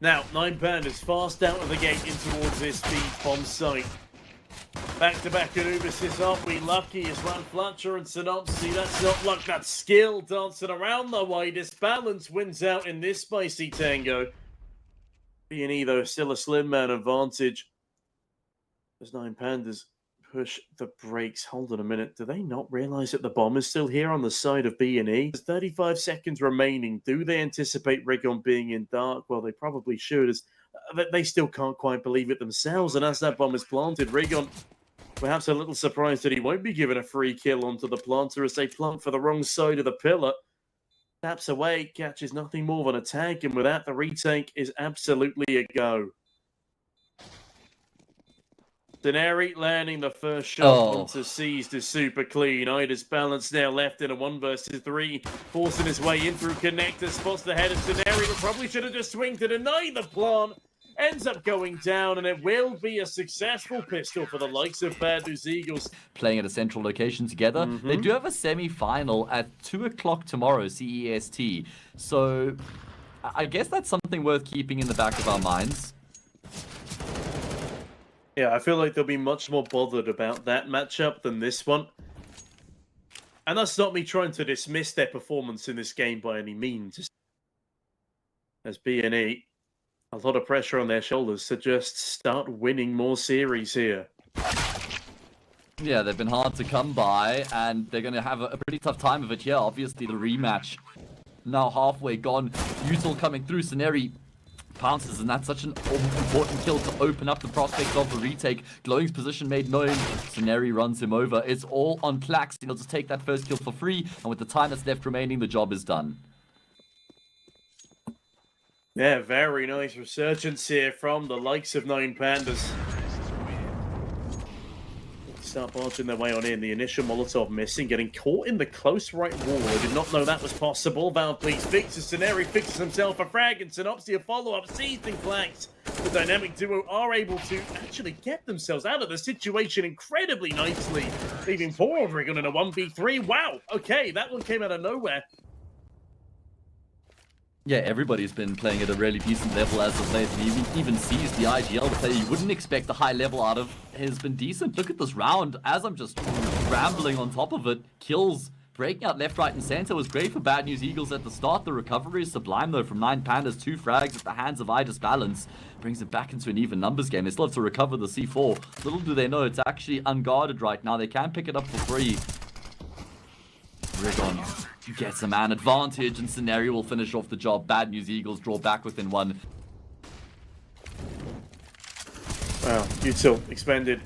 Now, 9 Pandas fast out of the gate in towards this speed bomb site. Back-to-back Anubis up. We lucky as Van Fletcher and Synopsy. That's not luck, that's skill. Dancing around the widest. Balance wins out in this spicy tango. B&E, though, still a slim man advantage. As 9 Pandas push the brakes. Hold on a minute. Do they not realize that the bomb is still here on the side of B&E? There's 35 seconds remaining. Do they anticipate Rigon being in dark? Well, they probably should. As they still can't quite believe it themselves. And as that bomb is planted, Rigon perhaps a little surprised that he won't be given a free kill onto the planter as they plant for the wrong side of the pillar. Taps away, catches nothing more than a tag, and with that, the retake is absolutely a go. Deneri landing the first shot onto Seized is super clean. Ida's balance now left in a 1 versus 3. Forcing his way in through connector. Spots the head of Deneri, but probably should have just swung to deny the plant. Ends up going down, and it will be a successful pistol for the likes of Bad News Eagles. Playing at a central location together. They do have a semi-final at 2 o'clock tomorrow, CEST. So I guess that's something worth keeping in the back of our minds. Yeah, I feel like they'll be much more bothered about that matchup than this one. And that's not me trying to dismiss their performance in this game by any means. As B&E, a lot of pressure on their shoulders to just start winning more series here. Yeah, they've been hard to come by, and they're going to have a pretty tough time of it here. Obviously, the rematch now halfway gone. Util coming through. Sceneri pounces, and that's such an important kill to open up the prospects of the retake. Glowing's position made known. Sceneri runs him over. It's all on Plax. He'll just take that first kill for free, and with the time that's left remaining, the job is done. Yeah, very nice resurgence here from the likes of 9 Pandas. Start barging their way on in. The initial Molotov missing, getting caught in the close right wall. I did not know that was possible. Val, please fixes. Sceneri fixes himself a frag, and Synopsy a follow-up. Seized and flanked. The dynamic duo are able to actually get themselves out of the situation incredibly nicely, leaving poor Rigon in a 1v3. Wow, okay, that one came out of nowhere. Yeah, everybody's been playing at a really decent level as of late, and even sees the IGL, the player you wouldn't expect a high level out of, has been decent. Look at this round, as I'm just rambling on top of it. Kills, breaking out left, right, and center was great for Bad News Eagles at the start. The recovery is sublime, though, from 9 Pandas. 2 frags at the hands of Ida's balance. Brings it back into an even numbers game. They still have to recover the C4. Little do they know, it's actually unguarded right now. They can pick it up for free. Rigon gets a man advantage, and Scenario will finish off the job. Bad News Eagles draw back within 1. Wow, Util expended.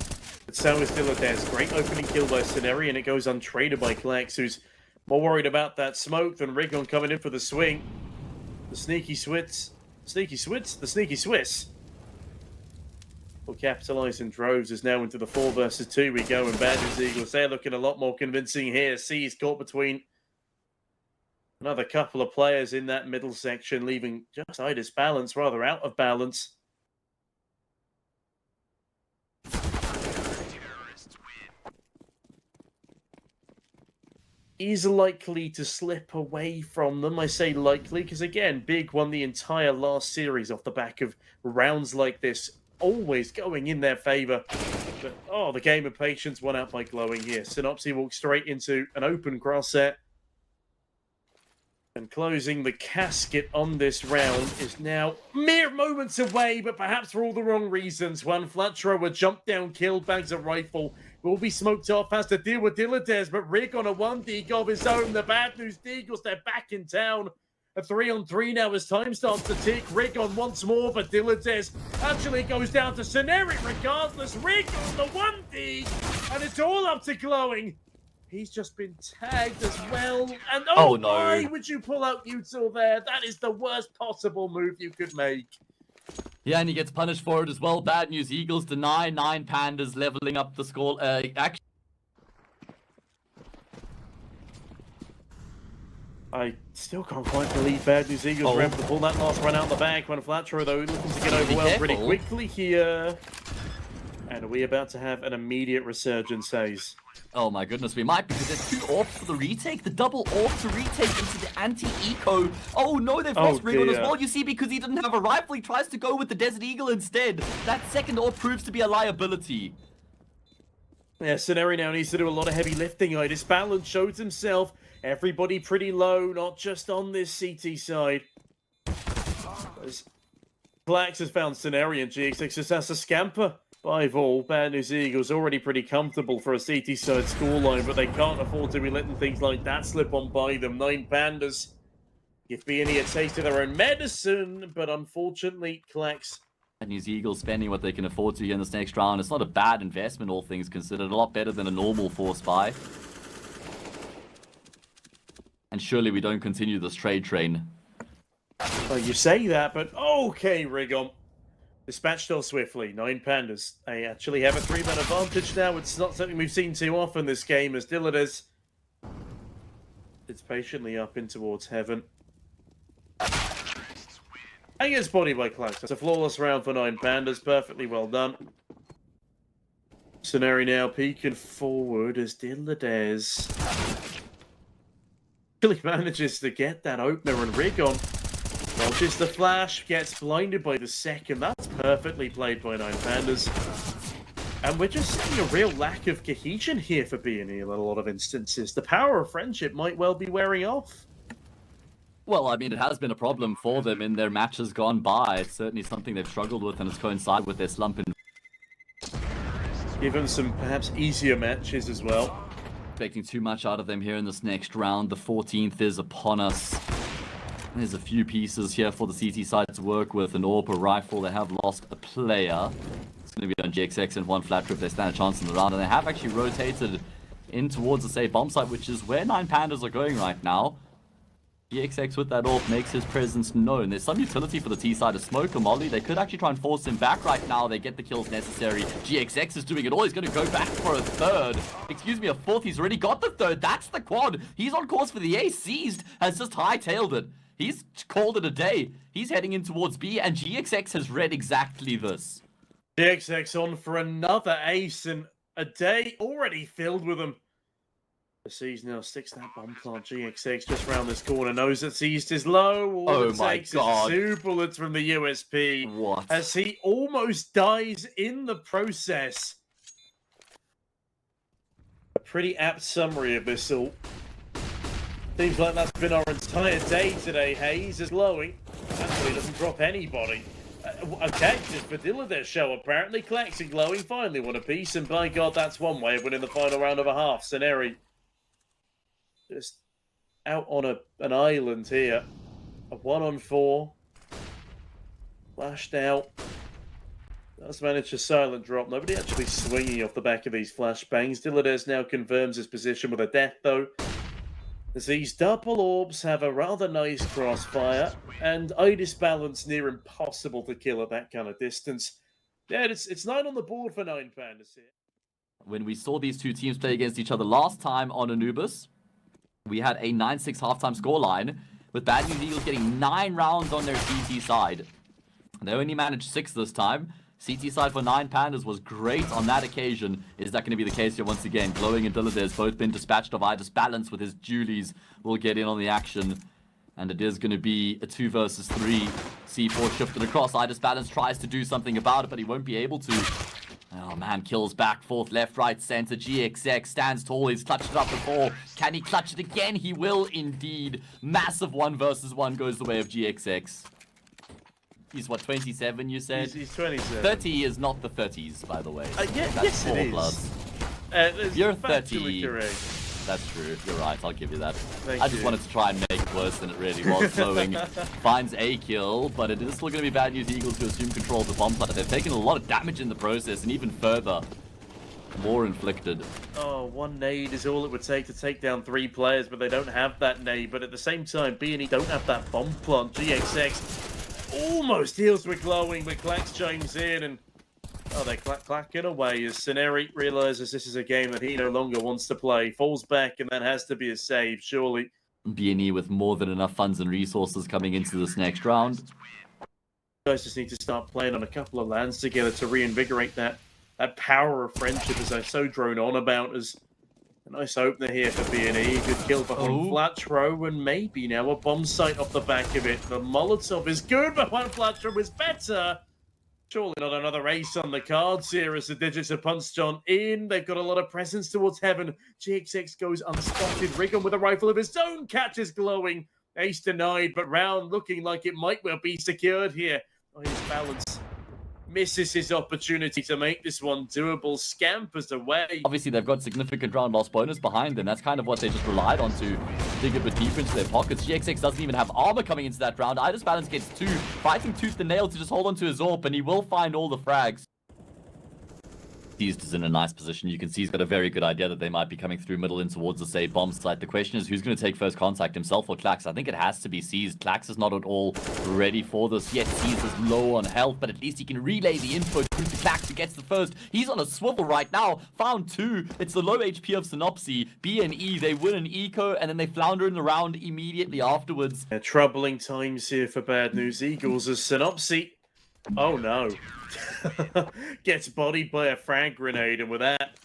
But so is Dillade's. Great opening kill by Scenario, and it goes untraded by Klex, who's more worried about that smoke than Rigon coming in for the swing. The sneaky Swiss. Will capitalise in droves as now into the 4 versus 2 we go, and Bad News Eagles, they're looking a lot more convincing here. C is caught between another couple of players in that middle section, leaving just Ida's balance rather out of balance. Is likely to slip away from them. I say likely because, again, Big won the entire last series off the back of rounds like this, always going in their favour. But, oh, the game of patience won out by Glowing here. Synopsy walks straight into an open crosshair. And closing the casket on this round is now mere moments away, but perhaps for all the wrong reasons. One Fletcher, a jump down kill, bags a rifle, will be smoked off, has to deal with Dillade's, but Rick on a 1D of his own. The Bad News Eagles, they're back in town. A 3-on-3 now as time starts to tick. Rick on once more, but Dillade's actually goes down to Sceneri regardless. Rick on the 1D, and it's all up to Glowing. He's just been tagged as well. And oh no, why would you pull out Util there? That is the worst possible move you could make. Yeah, and he gets punished for it as well. Bad News Eagles deny 9 Pandas, leveling up the score. Actually, I still can't quite believe Bad News Eagles were able to pull that last run out the bag. When Flatro, though, looking to get overwhelmed pretty quickly here. And are we about to have an immediate resurgence, Hayes? Oh my goodness, we might, because there's 2 AWPs for the retake. The double AWP to retake into the anti-eco. Oh no, they've lost Ring on as well. You see, because he didn't have a rifle, he tries to go with the Desert Eagle instead. That second AWP proves to be a liability. Yeah, Scenario now needs to do a lot of heavy lifting. Idis Balance shows himself. Everybody pretty low, not just on this CT side. Flax has found Scenario and GXX just has to scamper. 5-all, Bad News Eagles already pretty comfortable for a CT side scoreline, but they can't afford to be letting things like that slip on by them. 9 Pandas give B&E a taste of their own medicine, but unfortunately, Clax. Bad News Eagles spending what they can afford to here in this next round. It's not a bad investment, all things considered. A lot better than a normal force buy. And surely we don't continue this trade train. Well, you say that, but okay, Rigon. Dispatched still swiftly. 9 Pandas. They actually have a 3-man advantage now. It's not something we've seen too often this game, as Dillarders. It's patiently up in towards heaven. And gets body by Clax. It's a flawless round for 9 Pandas. Perfectly well done. Scenario now peeking forward as Dillarders actually manages to get that opener, and Rigon dodges the flash, gets blinded by the second. That's perfectly played by 9 Pandas. And we're just seeing a real lack of cohesion here for B&E in a lot of instances. The power of friendship might well be wearing off. Well, I mean, it has been a problem for them in their matches gone by. It's certainly something they've struggled with, and it's coincided with their slump in... Give them some perhaps easier matches as well. Expecting too much out of them here in this next round. The 14th is upon us. There's a few pieces here for the CT side to work with. An AWP, a rifle. They have lost a player. It's going to be on GXX and 1 flat trip. They stand a chance in the round. And they have actually rotated in towards the safe bomb site, which is where 9 Pandas are going right now. GXX with that AWP makes his presence known. There's some utility for the T side to smoke a molly. They could actually try and force him back right now. They get the kills necessary. GXX is doing it all. He's going to go back for a 3rd. Excuse me, a 4th. He's already got the 3rd. That's the quad. He's on course for the A. Seized has just hightailed it. He's called it a day. He's heading in towards B, and GXX has read exactly this. GXX on for another ace, and a day already filled with them. The Seized now sticks that bomb plant. GXX just round this corner knows that Seized is low. All oh it my takes god. is 2 bullets from the USP. What? As he almost dies in the process. A pretty apt summary of this all. Seems like that's been our entire day today. Hayes is glowing. Actually doesn't drop anybody. Okay, just for Dillarders show apparently. Clax and glowing finally won a piece, and by God, that's one way of winning the final round of a half. Scenario just out on an island here. A 1-on-4. Flashed out. Does manage a silent drop. Nobody actually swinging off the back of these flashbangs. Dillarders now confirms his position with a death, though. As these double orbs have a rather nice crossfire, and Idis Balance near impossible to kill at that kind of distance. Yeah, it's 9 on the board for 9 Pandas here. When we saw these two teams play against each other last time on Anubis, we had a 9-6 halftime scoreline, with Bad News Eagles getting 9 rounds on their CT side. They only managed 6 this time. CT side for 9 Pandas was great on that occasion. Is that going to be the case here once again? Glowing and Dillarders both been dispatched of Idis Balance with his Julies. Will get in on the action. And it is going to be a 2 versus 3. C4 shifted across. Idis Balance tries to do something about it, but he won't be able to. Oh man, kills back, 4th, left, right, center. GXX stands tall. He's clutched it up before. Can he clutch it again? He will indeed. Massive 1 versus 1 goes the way of GXX. He's what, 27, you said? He's 27. 30 is not the 30s, by the way. Yeah, That's yes, 4 it is. plus. You're 30. Correct. That's true. You're right. I'll give you that. Thank I just you. wanted to try and make it worse than it really was. Flowing finds a kill, but it is still going to be Bad News Eagles to assume control of the bomb site. They've taken a lot of damage in the process, and even further, more inflicted. Oh, 1 nade is all it would take to take down 3 players, but they don't have that nade. But at the same time, B&E don't have that bomb plant. GXX almost deals with glowing, but Clax chimes in, and oh, they're clacking away as Scenario realizes this is a game that he no longer wants to play. Falls back, and that has to be a save, surely. B&E with more than enough funds and resources coming into this next round. Guys just need to start playing on a couple of lands together to reinvigorate that power of friendship, as I so drone on about, as A nice opener here for B&E. Good kill behind Flatro, and maybe now a bomb site off the back of it. The Molotov is good, but one Flatro is better. Surely not another ace on the cards here as the digits are punched on in. They've got a lot of presence towards heaven. GXX goes unspotted. Rigon with a rifle of his own catches glowing. Ace denied, but round looking like it might well be secured here. Oh, his balance misses his opportunity to make this one doable. Scampers away. Obviously, they've got significant round loss bonus behind them. That's kind of what they just relied on to dig a bit deeper into their pockets. GXX doesn't even have armor coming into that round. Idus Balance gets 2, fighting tooth and nail to just hold onto his AWP, and he will find all the frags. Seized is in a nice position. You can see he's got a very good idea that they might be coming through middle in towards the safe bomb site. The question is who's going to take first contact, himself or Klax? I think it has to be Seized. Klax is not at all ready for this yet. Seized is low on health, but at least he can relay the info through to Klax, who gets the first. He's on a swivel right now. Found 2. It's the low HP of Synopsy. B&E, they win an eco, and then they flounder in the round immediately afterwards. Troubling times here for Bad News Eagles as Synopsy, oh no, gets bodied by a frag grenade, and with that,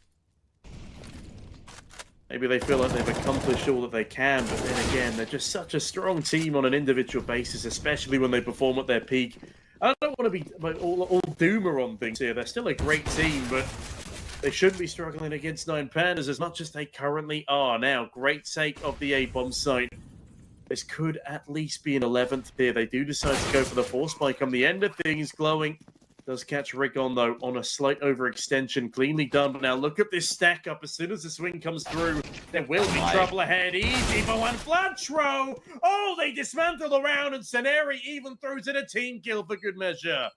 maybe they feel like they've accomplished all that they can, but then again, they're just such a strong team on an individual basis, especially when they perform at their peak. I don't want to be like, all doomer on things here. They're still a great team, but they shouldn't be struggling against 9 Pandas as much as they currently are now. Great take of the A-bomb site. This could at least be an 11th here. They do decide to go for the force spike on the end of things. Glowing does catch Rigon, though, on a slight overextension. Cleanly done. But now look at this stack up. As soon as the swing comes through, there will be trouble ahead. Easy for one Flatro. Oh, they dismantle the round, and Ceneri even throws in a team kill for good measure.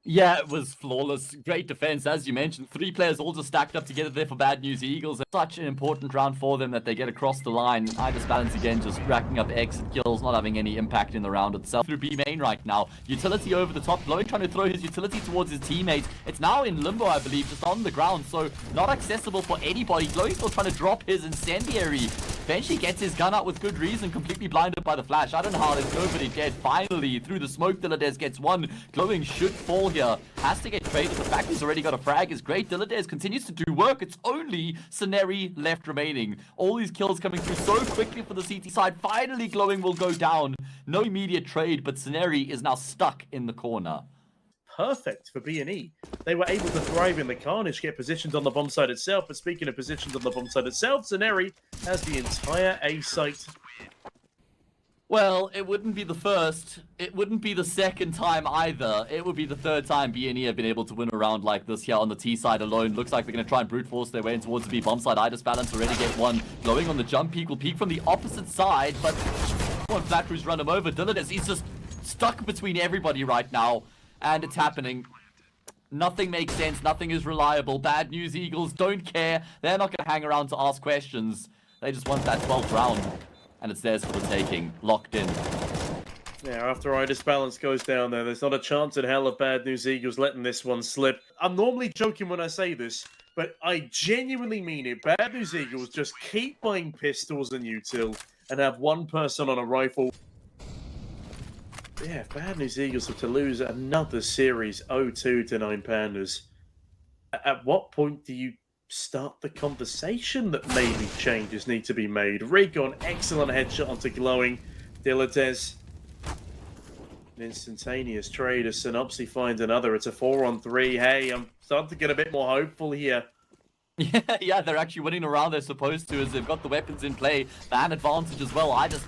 Yeah, it was flawless. Great defense, as you mentioned. 3 players all just stacked up together there for Bad News Eagles. Such an important round for them that they get across the line. Idus Balance again, just racking up exit kills, not having any impact in the round itself. Through B main right now. Utility over the top. Glowing trying to throw his utility towards his teammates. It's now in limbo, I believe, just on the ground, so not accessible for anybody. Glowing still trying to drop his incendiary. Eventually gets his gun out with good reason, completely blinded by the flash. I don't know how there's nobody dead. Finally, through the smoke, Dilladez gets 1. Glowing should fall here. Has to get traded. The fact he's already got a frag is great. Dilladez continues to do work. It's only Ceneri left remaining. All these kills coming through so quickly for the CT side. Finally, Glowing will go down. No immediate trade, but Ceneri is now stuck in the corner. Perfect for B&E. They were able to thrive in the carnage, get positioned on the bomb site itself. But speaking of positions on the bomb site itself, Ceneri has the entire A site. Well, it wouldn't be the first. It wouldn't be the second time either. It would be the 3rd time B&E have been able to win a round like this here on the T side alone. Looks like they're going to try and brute force their way in towards the B bomb side. Idus Balance already get 1. Glowing on the jump peak will peek from the opposite side, but one Flatru's run him over. Dilladez, he's just stuck between everybody right now, and it's happening. Nothing makes sense. Nothing is reliable. Bad News Eagles don't care. They're not going to hang around to ask questions. They just want that 12th round. And it's theirs for the taking. Locked in. Yeah, after Idus Balance goes down there, there's not a chance in hell of Bad News Eagles letting this one slip. I'm normally joking when I say this, but I genuinely mean it. Bad News Eagles just keep buying pistols and util and have 1 person on a rifle. Yeah, Bad News Eagles have to lose another series 0-2 to 9 Pandas. At what point do you start the conversation that maybe changes need to be made? Rigon, excellent headshot onto Glowing. Dilladez, an instantaneous trade as Synopsy finds another. It's a 4-on-3. Hey, I'm starting to get a bit more hopeful here. Yeah, they're actually winning the round they're supposed to, as they've got the weapons in play. Man advantage as well. Idus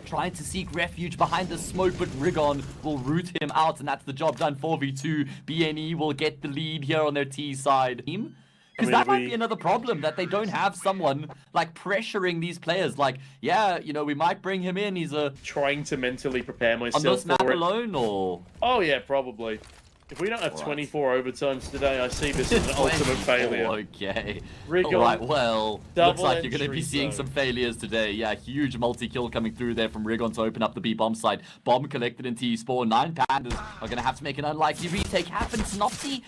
trying to seek refuge behind the smoke, but Rigon will root him out, and that's the job done. 4v2. B&E will get the lead here on their T side. Because that might be another problem, that they don't have someone, like, pressuring these players. Like, yeah, you know, we might bring him in. He's trying to mentally prepare myself on this map for it. alone, or? Oh, yeah, probably. If we don't have 24 overtimes today, I see this as an ultimate failure. Okay. Rigon, alright, well, looks like you're going to be entry seeing zone. some failures today. Yeah, huge multi-kill coming through there from Rigon to open up the B-bomb site. Bomb collected in T-spawn. 9 Pandas are going to have to make an unlikely retake happen. Synopsy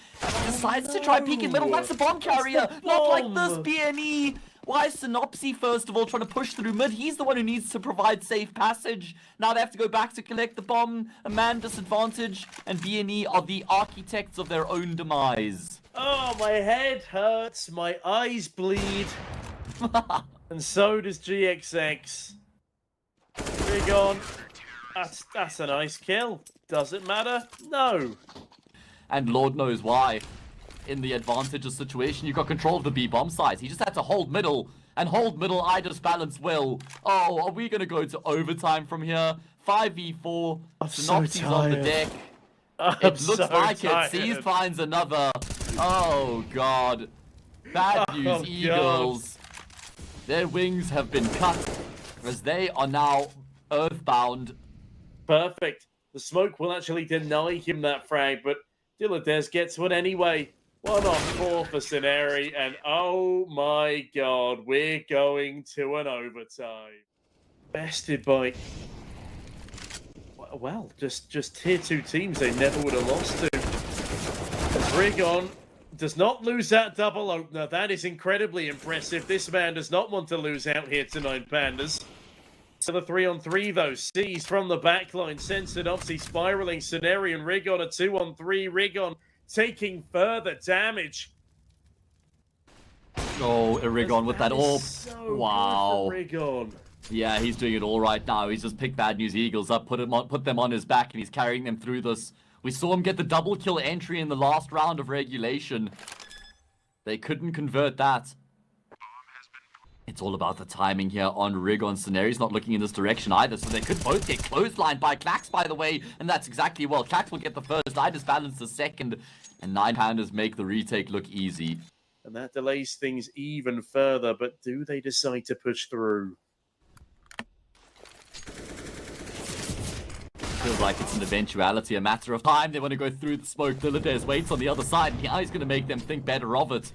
decides to try peek in middle. That's the bomb carrier. Not like this, B&E. Why is Synopsy, first of all, trying to push through mid? He's the one who needs to provide safe passage. Now they have to go back to collect the bomb. A man disadvantage. And B&E are the architects of their own demise. Oh, my head hurts. My eyes bleed. And so does GXX. Rigon. That's a nice kill. Does it matter? No. And Lord knows why. In the advantageous situation, you've got control of the B bomb site. He just had to hold middle. And hold middle, I just balance will. Oh, are we going to go to overtime from here? 5v4. Synopsis on the deck. It looks like it. Seas finds another. Oh, God. Bad news, Eagles. Their wings have been cut as they are now earthbound. Perfect. The smoke will actually deny him that frag, but Dilladez gets one anyway. 1 on 4 for Sceneri, and oh my God, we're going to an overtime. Bested by, well, just tier 2 teams they never would have lost to. Rigon does not lose that double opener. That is incredibly impressive. This man does not want to lose out here tonight, Pandas. So the 3-on-3 though, sees from the backline, sends it off, he's spiraling, Sceneri and Rigon a 2-on-3, Rigon taking further damage. Oh, Rigon with that orb. So wow. Rigon. Yeah, he's doing it all right now. He's just picked Bad News Eagles up, put them on his back, and he's carrying them through this. We saw him get the double kill entry in the last round of regulation. They couldn't convert that. It's all about the timing here on Rigon. Sceneri's not looking in this direction either, so they could both get clotheslined by Clax, by the way, and that's exactly well. Clax will get the first, I just balance the second, and 9 Pandas make the retake look easy. And that delays things even further, but do they decide to push through? Feels like it's an eventuality, a matter of time. They want to go through the smoke. Dilladez waits on the other side, and he's going to make them think better of it.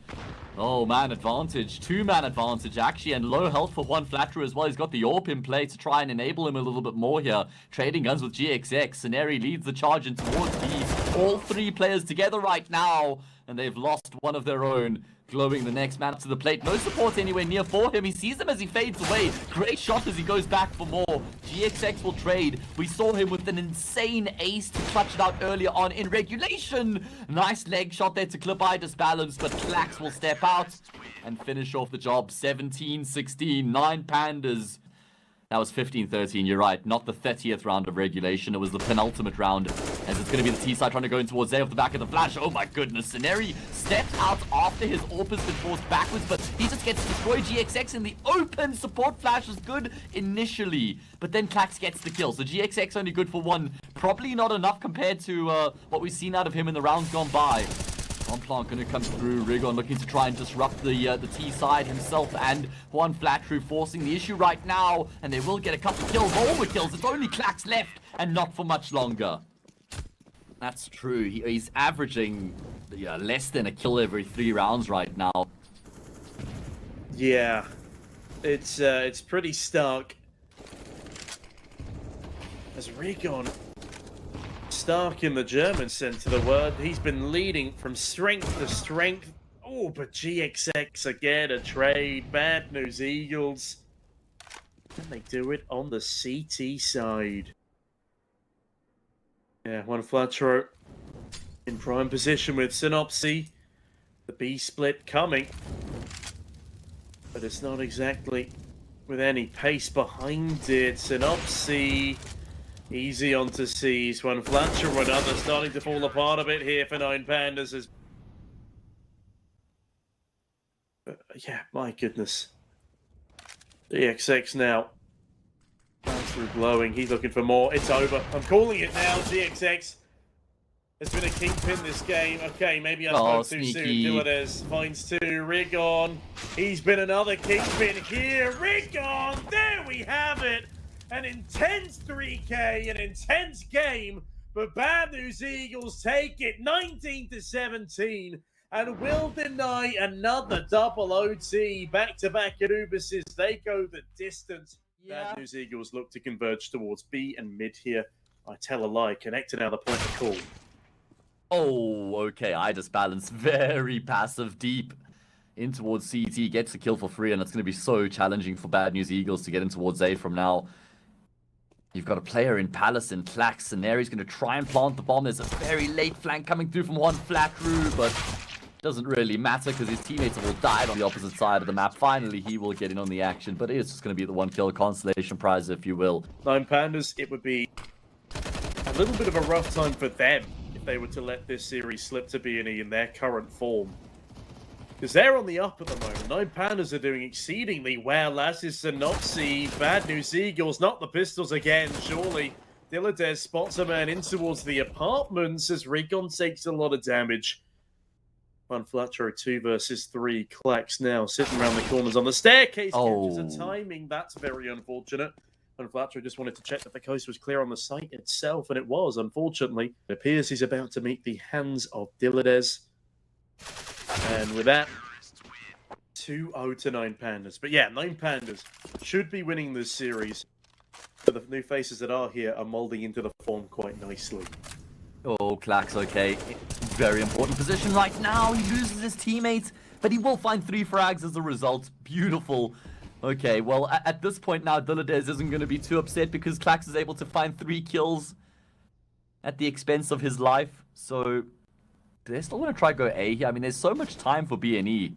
Oh, man advantage. 2-man advantage, actually, and low health for one Flatterer as well. He's got the AWP in play to try and enable him a little bit more here. Trading guns with GXX. Sceneri leads the charge in towards B. All 3 players together right now, and they've lost one of their own. Glowing the next man up to the plate. No support anywhere near for him. He sees him as he fades away. Great shot as he goes back for more. GXX will trade. We saw him with an insane ace to clutch it out earlier on in regulation. Nice leg shot there to clip Idis balance, but Clax will step out and finish off the job. 17-16, 9 Pandas. That was 15-13, you're right. Not the 30th round of regulation. It was the penultimate round. As it's going to be the T-side trying to go in towards Zay off the back of the flash. Oh my goodness. Sceneri stepped out after his AWP has been forced backwards, but he just gets to destroy GXX in the open. Support flash was good initially, but then Clax gets the kill. So GXX only good for 1. Probably not enough compared to what we've seen out of him in the rounds gone by. Plant going to come through. Rigon looking to try and disrupt the T side himself, and Juan Flatterer forcing the issue right now, and they will get a couple kills. All the kills. It's only Clax left, and not for much longer. That's true. He's averaging less than a kill every 3 rounds right now. Yeah, it's pretty stark. As Rigon, stark in the German sense of the word, he's been leading from strength to strength. Oh, but GXX again, a trade. Bad News Eagles. Can they do it on the CT side? Yeah, one Flatterer in prime position with Synopsy. The B split coming. But it's not exactly with any pace behind it. Synopsy easy onto C's. One Flatterer, one other starting to fall apart a bit here for 9 Pandas. As yeah, my goodness. GXX now. Through glowing, he's looking for more. It's over. I'm calling it now. GXX has been a kingpin this game. Okay, maybe I spoke too soon. Dilladez finds 2. Rigon. He's been another kingpin here. Rigon. There we have it. An intense 3K, an intense game. But Bad News Eagles take it 19-17 and will deny another double OT. Back-to-back at Ubisoft. They go the distance. Yeah. Bad News Eagles look to converge towards B and mid here. I tell a lie. Connected now the point of call. Oh, okay. I just balance very passive deep in towards CT. Gets a kill for free, and it's going to be so challenging for Bad News Eagles to get in towards A from now. You've got a player in Palace and Clax, and there he's going to try and plant the bomb. There's a very late flank coming through from one Flatterer, but Doesn't really matter because his teammates have all died on the opposite side of the map. Finally, he will get in on the action, but it is just going to be the 1-kill consolation prize, if you will. 9 Pandas, it would be a little bit of a rough time for them if they were to let this series slip to B&E in their current form. Because they're on the up at the moment. 9 Pandas are doing exceedingly well, as is Synopsy. Bad news, Eagles, not the pistols again, surely. Dilladez spots a man in towards the apartments as Rigon takes a lot of damage. One Flatro 2 versus 3. Clax now sitting around the corners on the staircase. Catches a timing. That's very unfortunate. And Flatro just wanted to check that the coast was clear on the site itself, and it was, unfortunately. It appears he's about to meet the hands of Dilladez. And with that, 2-0 to 9 Pandas. But yeah, 9 Pandas should be winning this series. But the new faces that are here are molding into the form quite nicely. Oh, Clax, okay. Very important position right now. He loses his teammates, but he will find 3 frags as a result. Beautiful. Okay, well, at this point now, Dilladez isn't going to be too upset because Clax is able to find 3 kills at the expense of his life. So they're still going to try go A here. I mean, there's so much time for B&E.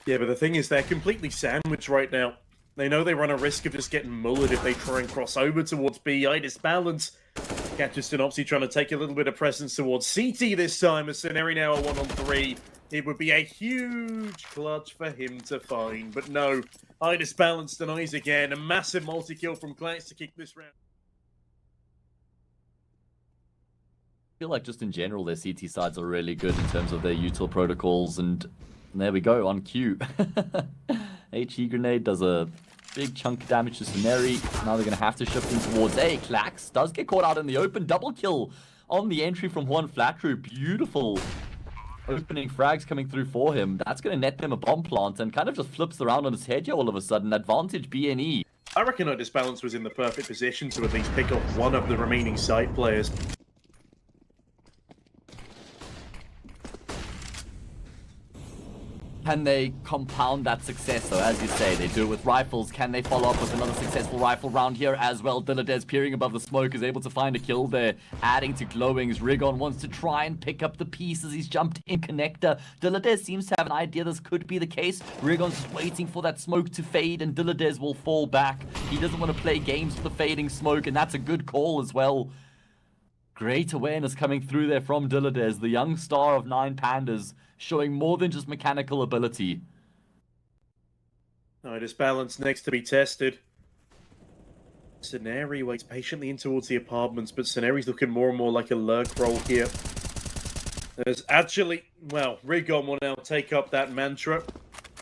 Yeah, but the thing is, they're completely sandwiched right now. They know they run a risk of just getting mullered if they try and cross over towards B. Idis Balance catches Synopsy trying to take a little bit of presence towards CT this time. As Scenario now a 1-on-3. It would be a huge clutch for him to find. But no, Idis Balance denies again. A massive multi-kill from Clax to kick this round. I feel like just in general, their CT sides are really good in terms of their util protocols. And there we go, on cue. HE Grenade does a big chunk of damage to Suneri. Now they're going to have to shift in towards A. Clax does get caught out in the open. Double kill on the entry from Juan Flatru. Beautiful opening frags coming through for him. That's going to net them a bomb plant and kind of just flips around on his head here all of a sudden. Advantage B&E. I reckon Idis Balance was in the perfect position to at least pick off one of the remaining side players. Can they compound that success, though? As you say, they do it with rifles. Can they follow up with another successful rifle round here as well? Dilladez peering above the smoke is able to find a kill there, adding to Glowing's. Rigon wants to try and pick up the pieces. He's jumped in connector. Dilladez seems to have an idea this could be the case. Rigon's just waiting for that smoke to fade, and Dilladez will fall back. He doesn't want to play games with the fading smoke, and that's a good call as well. Great awareness coming through there from Dilladez, the young star of 9 Pandas, showing more than just mechanical ability. Idis Balance next to be tested. Scenari waits patiently in towards the apartments, but Scenari's looking more and more like a lurk role here. There's actually, well, Rigon will now take up that mantra.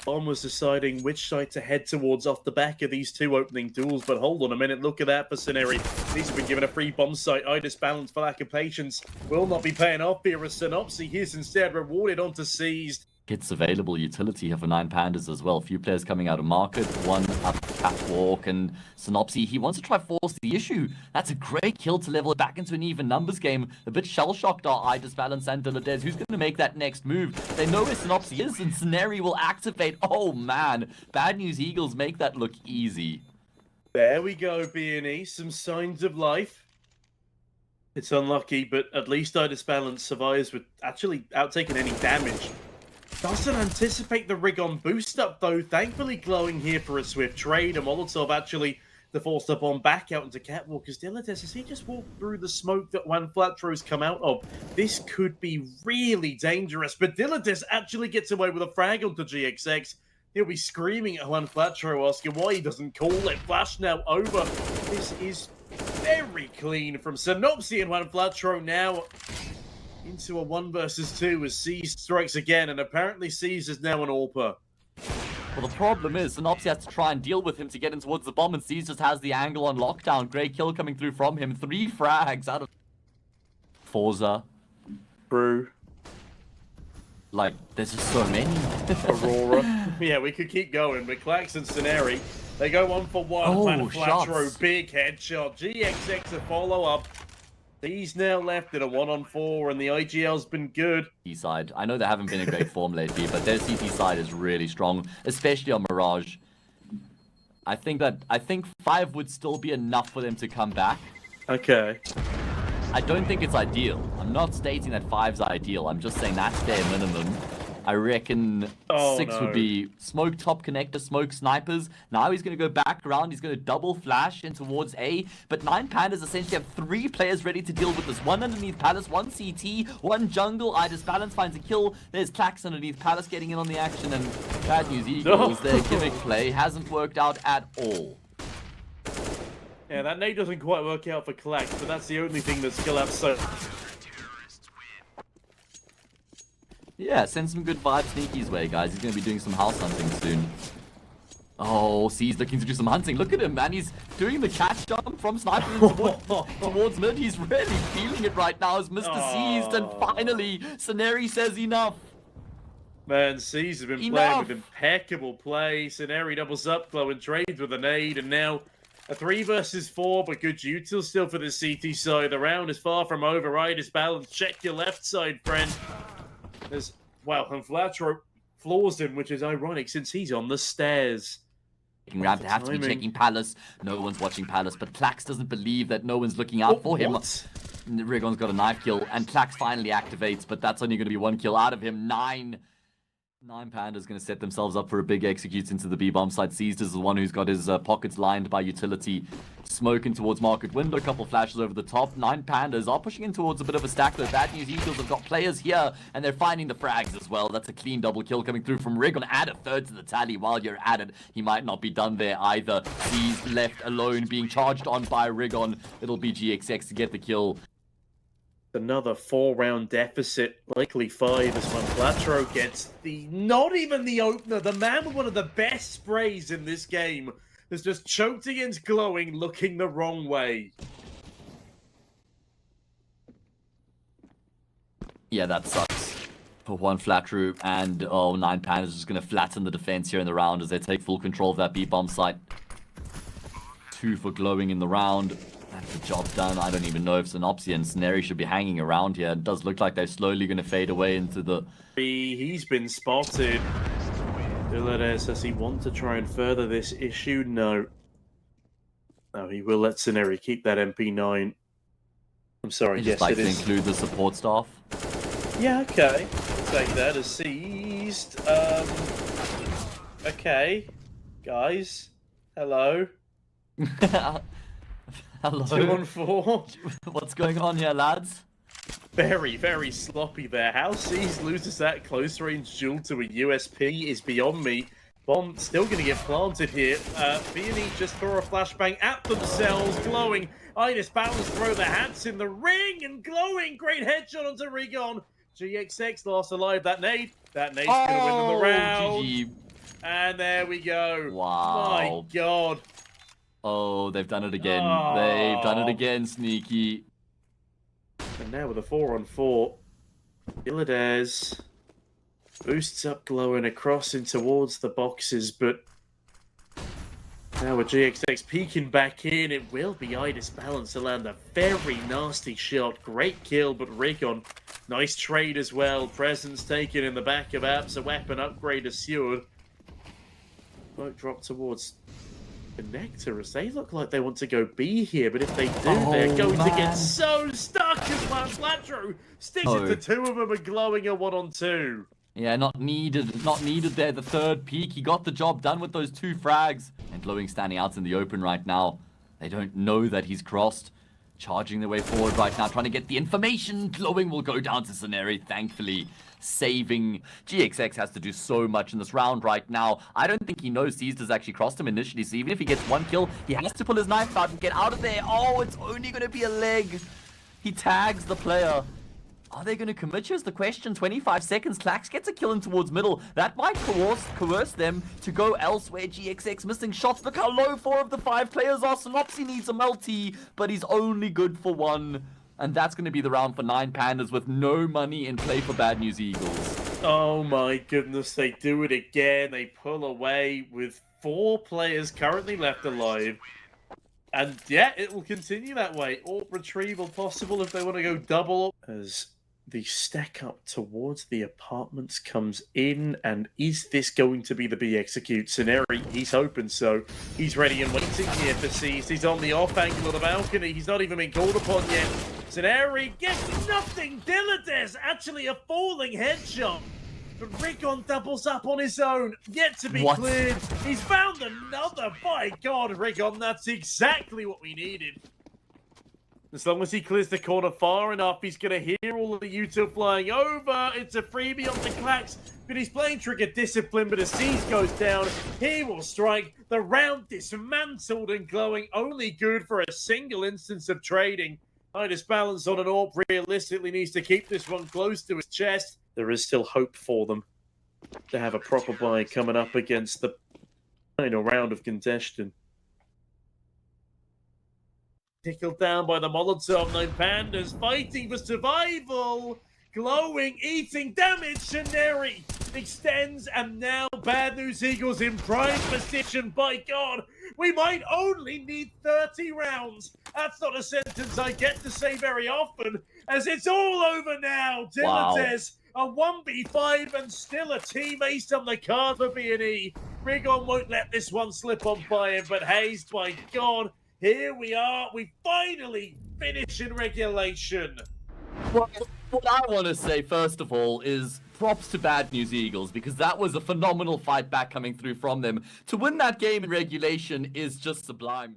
Bomb was deciding which side to head towards off the back of these 2 opening duels, but hold on a minute, look at that for Scenari. These have been given a free bomb site. Idis Balance, for lack of patience, will not be paying off here as Synopsy is instead rewarded onto Seized. It's available utility here for 9 Pandas as well. Few players coming out of market, one up the catwalk, and Synopsy, he wants to try force the issue. That's a great kill to level it back into an even numbers game. A bit shell-shocked are Idis Balance and Dilladez. Who's going to make that next move? They know where Synopsy is, and Scenari will activate. Oh man, bad news Eagles make that look easy. There we go, B&E, some signs of life. It's unlucky, but at least Idis Balance survives with actually outtaking any damage. Doesn't anticipate the Rigon boost up though. Thankfully Glowing here for a swift trade. And Molotov actually the forced up on back out into Catwalk as Dilladez, as he just walked through the smoke that Juan Flatro's come out of. This could be really dangerous, but Dilladez actually gets away with a frag onto GXX. He'll be screaming at Juan Flatro, asking why he doesn't call it. Flash now over. This is very clean from Synopsy, and Juan Flatro now into a 1 versus 2 as Seized strikes again, and apparently Seized is now an AWPer. Well, the problem is Synopsy has to try and deal with him to get in towards the bomb, and Seized just has the angle on lockdown. Great kill coming through from him. 3 frags out of Forza. Brew. Like, there's just so many. Aurora. Yeah, we could keep going, but Clax and Scenari, they go 1 for 1. Oh, Juan Flatro, shots. big headshot. GXX a follow-up. He's now left in a 1-on-4, and the IGL's been good. Side. I know they haven't been in great form lately, but their CT side is really strong, especially on Mirage. I think 5 would still be enough for them to come back. Okay. I don't think it's ideal. I'm not stating that 5's ideal. I'm just saying that's their minimum. I reckon 6 would be smoke top connector, smoke snipers. Now he's going to go back around. He's going to double flash in towards A. But 9 Pandas essentially have 3 players ready to deal with this. 1 underneath Palace, 1 CT, 1 jungle. Idis Balance finds a kill. There's Clax underneath Palace getting in on the action. And bad news, Eagles, their gimmick play hasn't worked out at all. Yeah, that nade doesn't quite work out for Clax, but that's the only thing that's still so. Yeah, send some good vibes Sneaky's way, guys. He's going to be doing some house hunting soon. Oh, C's looking to do some hunting. Look at him, man. He's doing the catch jump from sniper towards mid. He's really feeling it right now as Mr. Seized. And finally, Scenery says enough. Man, C's has been playing with impeccable play. Scenery doubles up, Glow and trades with a nade, and now a 3 versus 4, but good util still for the CT side. The round is far from over. Right, is balanced. Check your left side, friend. There's, wow, and Flatro floors him, which is ironic since he's on the stairs. Round to have to be checking Palace. No one's watching Palace, but Clax doesn't believe that no one's looking out for him. Rigon's got a knife kill, and Clax finally activates, but that's only going to be 1 kill out of him. 9 Pandas going to set themselves up for a big execute into the B-bomb side. Seized is the one who's got his pockets lined by utility. Smoking towards market window, a couple flashes over the top. 9 Pandas are pushing in towards a bit of a stack though. Bad news, Eagles have got players here, and they're finding the frags as well. That's a clean double kill coming through from Rigon. Add a 3rd to the tally while you're at it. He might not be done there either. He's left alone, being charged on by Rigon. It'll be GXX to get the kill. Another 4-round deficit, likely 5 as Flatro gets not even the opener. The man with one of the best sprays in this game has just choked against Glowing, looking the wrong way. Yeah, that sucks for one Flatro, and 9 Pandas is just going to flatten the defense here in the round as they take full control of that B-bomb site. 2 for Glowing in the round. That's the job done. I don't even know if Synopsy and Scenery should be hanging around here. It does look like they're slowly going to fade away into the... He's been spotted. Does he want to try and further this issue? No. No, he will let Scenery keep that MP9. I'm sorry, yes, like it is. to include the support staff. Yeah, okay. We'll take that as seized. Okay. Guys. Hello. Hello. 2 on 4. What's going on here, lads? Very, very sloppy there. How Seas loses that close range duel to a USP is beyond me. Bomb still going to get planted here. B&E just throw a flashbang at themselves. Glowing. Idis Balance throw their hats in the ring, and Glowing. Great headshot onto Rigon. GXX last alive. That nade's going to win them the round. GG. And there we go. Wow. My God. Oh, they've done it again. They've done it again, Sneaky. And now with a 4 on 4, Illides boosts up Glowing across in towards the boxes, but now with GXX peeking back in, it will be Idis Balance to land a very nasty shot. Great kill, but Rigon, nice trade as well. Presence taken in the back of Apps, a weapon upgrade assured. Smoke drop towards Connector as they look like they want to go B here, but if they do, they're going to get so stuck as Flatro sticks it to 2 of them and Glowing a 1-on-2. Yeah, not needed there. The 3rd peak, he got the job done with those 2 frags. And Glowing standing out in the open right now. They don't know that he's crossed. Charging their way forward right now, trying to get the information. Glowing will go down to Scenery, thankfully. Saving. GXX has to do so much in this round right now. I don't think he knows Seized has actually crossed him initially, so even if he gets 1 kill, he has to pull his knife out and get out of there. Oh, it's only going to be a leg. He tags the player. Are they going to commit? Here's the question. 25 seconds. Clax gets a kill in towards middle. That might coerce them to go elsewhere. GXX missing shots. Look how low 4 of the 5 players are. Synopsy needs a multi, but he's only good for 1. And that's going to be the round for 9 Pandas with no money in play for Bad News Eagles. Oh my goodness, they do it again. They pull away with 4 players currently left alive. And yeah, it will continue that way. Or retrieval possible if they want to go double. As the stack up towards the apartments comes in, and is this going to be the B execute scenario? He's hoping so. He's ready and waiting here for Seized. He's on the off angle of the balcony. He's not even been called upon yet. Ceneri gets nothing. Dillardez actually a falling headshot. But Rigon doubles up on his own, yet to be cleared. He's found another. By God, Rigon, that's exactly what we needed. As long as he clears the corner far enough, he's going to hear all of the Util flying over. It's a freebie on the Clax, but he's playing Trigger Discipline, but as Seas goes down, he will strike. The round dismantled and glowing, only good for a single instance of trading. Titus balance on an AWP realistically needs to keep this one close to his chest. There is still hope for them to have a proper buy coming up against the final round of contention. Tickled down by the Molotov, no Pandas, fighting for survival. Glowing, eating damage, Shaneri extends, and now Bad News Eagles in prime position. By God, we might only need 30 rounds. That's not a sentence I get to say very often, as it's all over now. Dillardez, a 1v5 and still a team ace on the card for B&E. Rigon won't let this one slip on by him, but Hayes, by God, here we are. We finally finish in regulation. Well, what I want to say, first of all, is props to Bad News Eagles, because that was a phenomenal fight back coming through from them. To win that game in regulation is just sublime.